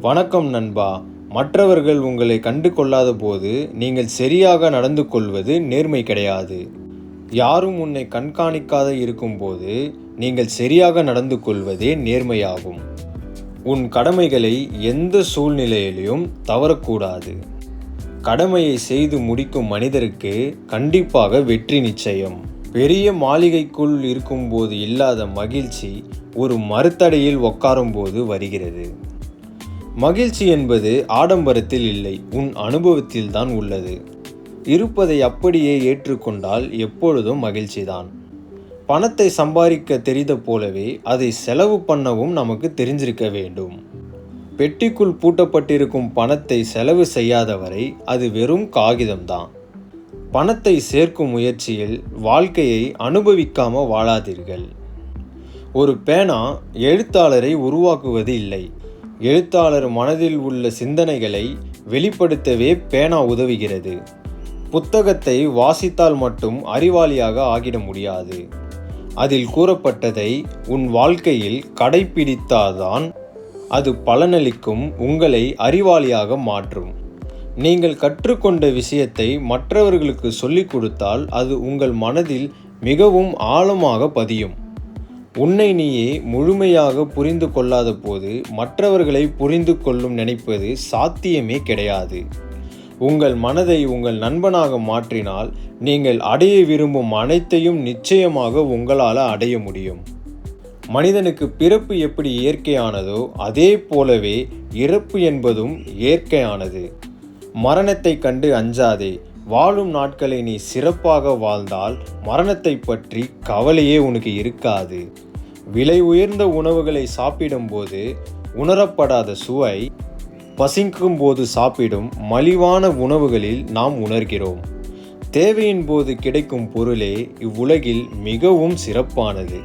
வணக்கம் நண்பா. மற்றவர்கள் உங்களை கண்டு கொள்ளாத போது நீங்கள் சரியாக நடந்து கொள்வது நேர்மை கிடையாது. யாரும் உன்னை கண்காணிக்காத இருக்கும்போது நீங்கள் சரியாக நடந்து கொள்வதே நேர்மையாகும். உன் கடமைகளை எந்த சூழ்நிலையிலும் தவறக்கூடாது. கடமையை செய்து முடிக்கும் மனிதருக்கு கண்டிப்பாக வெற்றி நிச்சயம். பெரிய மாளிகைக்குள் இருக்கும்போது இல்லாத மகிழ்ச்சி ஒரு மரத்தடியில் உட்காரும்போது வருகிறது. மகிழ்ச்சி என்பது ஆடம்பரத்தில் இல்லை, உன் அனுபவத்தில் தான் உள்ளது. இருப்பதை அப்படியே ஏற்றுக்கொண்டால் எப்பொழுதும் மகிழ்ச்சிதான். பணத்தை சம்பாதிக்க தெரிந்த போலவே அதை செலவு பண்ணவும் நமக்கு தெரிஞ்சிருக்க வேண்டும். பெட்டிக்குள் பூட்டப்பட்டிருக்கும் பணத்தை செலவு செய்யாதவரை அது வெறும் காகிதம்தான். பணத்தை சேர்க்கும் முயற்சியில் வாழ்க்கையை அனுபவிக்காம வாழாதீர்கள். ஒரு பேனா எழுத்தாளரை உருவாக்குவது இல்லை, எழுத்தாளர் மனதில் உள்ள சிந்தனைகளை வெளிப்படுத்தவே பேனா உதவுகிறது. புத்தகத்தை வாசித்தால் மட்டும் அறிவாளியாக ஆகிட முடியாது. அதில் கூறப்பட்டதை உன் வாழ்க்கையில் கடைப்பிடித்தால்தான் அது பலனளிக்கும், உங்களை அறிவாளியாக மாற்றும். நீங்கள் கற்றுக்கொண்ட விஷயத்தை மற்றவர்களுக்கு சொல்லிக் கொடுத்தால் அது உங்கள் மனதில் மிகவும் ஆழமாக பதியும். உன்னை நீயே முழுமையாக புரிந்து கொள்ளாத போது மற்றவர்களை புரிந்து கொள்ளும் நினைப்பது சாத்தியமே கிடையாது. உங்கள் மனதை உங்கள் நண்பனாக மாற்றினால் நீங்கள் அடைய விரும்பும் அனைத்தையும் நிச்சயமாக உங்களால் அடைய முடியும். மனிதனுக்கு பிறப்பு எப்படி இயற்கையானதோ அதே போலவே இறப்பு என்பதும் இயற்கையானது. மரணத்தை கண்டு அஞ்சாதே. வாழும் நாட்களை நீ சிறப்பாக வாழ்ந்தால் மரணத்தை பற்றி கவலையே உனக்கு இருக்காது. விலை உயர்ந்த உணவுகளை சாப்பிடும்போது உணரப்படாத சுவை பசிக்கும் போது சாப்பிடும் மலிவான உணவுகளில் நாம் உணர்கிறோம். தேவையின் போது கிடைக்கும் பொருளே இவ்வுலகில் மிகவும் சிறப்பானது.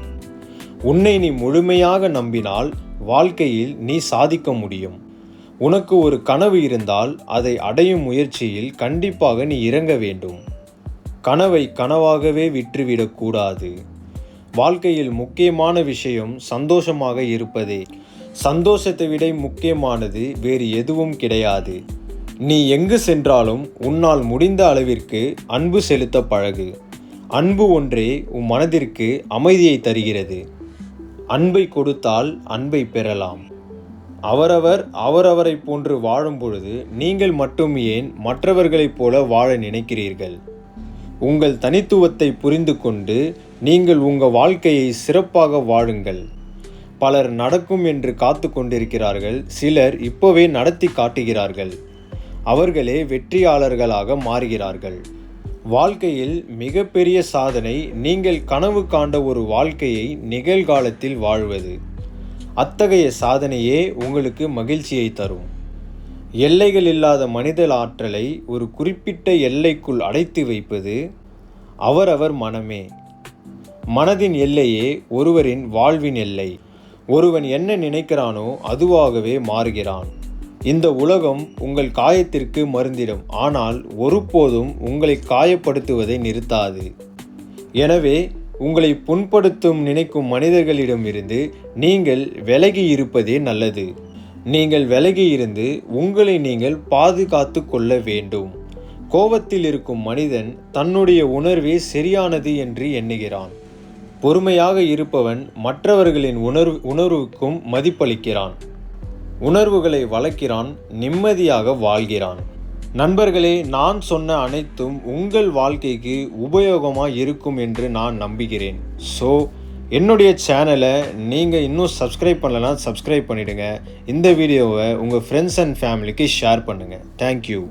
உன்னை நீ முழுமையாக நம்பினால் வாழ்க்கையில் நீ சாதிக்க முடியும். உனக்கு ஒரு கனவு இருந்தால் அதை அடையும் முயற்சியில் கண்டிப்பாக நீ இறங்க வேண்டும். கனவை கனவாகவே விட்டுவிடக்கூடாது. வாழ்க்கையில் முக்கியமான விஷயம் சந்தோஷமாக இருப்பதே. சந்தோஷத்தை விட முக்கியமானது வேறு எதுவும் கிடையாது. நீ எங்கு சென்றாலும் உன்னால் முடிந்த அளவிற்கு அன்பு செலுத்த பழகு. அன்பு ஒன்றே உன் மனதிற்கு அமைதியை தருகிறது. அன்பை கொடுத்தால் அன்பை பெறலாம். அவரவரை போன்று வாழும் பொழுது நீங்கள் மட்டும் ஏன் மற்றவர்களைப் போல வாழ நினைக்கிறீர்கள்? உங்கள் தனித்துவத்தை புரிந்து கொண்டு நீங்கள் உங்கள் வாழ்க்கையை சிறப்பாக வாழுங்கள். பலர் நடக்கும் என்று காத்து கொண்டிருக்கிறார்கள். சிலர் இப்போவே நடத்தி காட்டுகிறார்கள். அவர்களே வெற்றியாளர்களாக மாறுகிறார்கள். வாழ்க்கையில் மிகப்பெரிய சாதனை நீங்கள் கனவு காண்ட ஒரு வாழ்க்கையை நிகழ்காலத்தில் வாழ்வது. அத்தகைய சாதனையே உங்களுக்கு மகிழ்ச்சியை தரும். எல்லைகள் இல்லாத மனித ஆற்றலை ஒரு குறிப்பிட்ட எல்லைக்குள் அடைத்து வைப்பது அவரவர் மனமே. மனதின் எல்லையே ஒருவரின் வாழ்வின் எல்லை. ஒருவன் என்ன நினைக்கிறானோ அதுவாகவே மாறுகிறான். இந்த உலகம் உங்கள் காயத்திற்கு மருந்திடும், ஆனால் ஒருபோதும் உங்களை காயப்படுத்துவதை நிறுத்தாது. எனவே உங்களை புண்படுத்தும் நினைக்கும் மனிதர்களிடமிருந்து நீங்கள் விலகி இருப்பதே நல்லது. நீங்கள் விலகி இருந்து உங்களை நீங்கள் பாதுகாத்து கொள்ள வேண்டும். கோபத்தில் இருக்கும் மனிதன் தன்னுடைய உணர்வே சரியானது என்று எண்ணுகிறான். பொறுமையாக இருப்பவன் மற்றவர்களின் உணர்வுக்கும் மதிப்பளிக்கிறான். உணர்வுகளை வளர்க்கிறான், நிம்மதியாக வாழ்கிறான். நண்பர்களே, நான் சொன்ன அனைத்தும் உங்கள் வாழ்க்கைக்கு உபயோகமாக இருக்கும் என்று நான் நம்புகிறேன். ஸோ என்னுடைய சேனலை நீங்கள் இன்னும் சப்ஸ்கிரைப் பண்ணலைன்னா சப்ஸ்கிரைப் பண்ணிவிடுங்க. இந்த வீடியோவை உங்கள் ஃப்ரெண்ட்ஸ் அண்ட் ஃபேமிலிக்கு ஷேர் பண்ணுங்கள். தேங்க்யூ.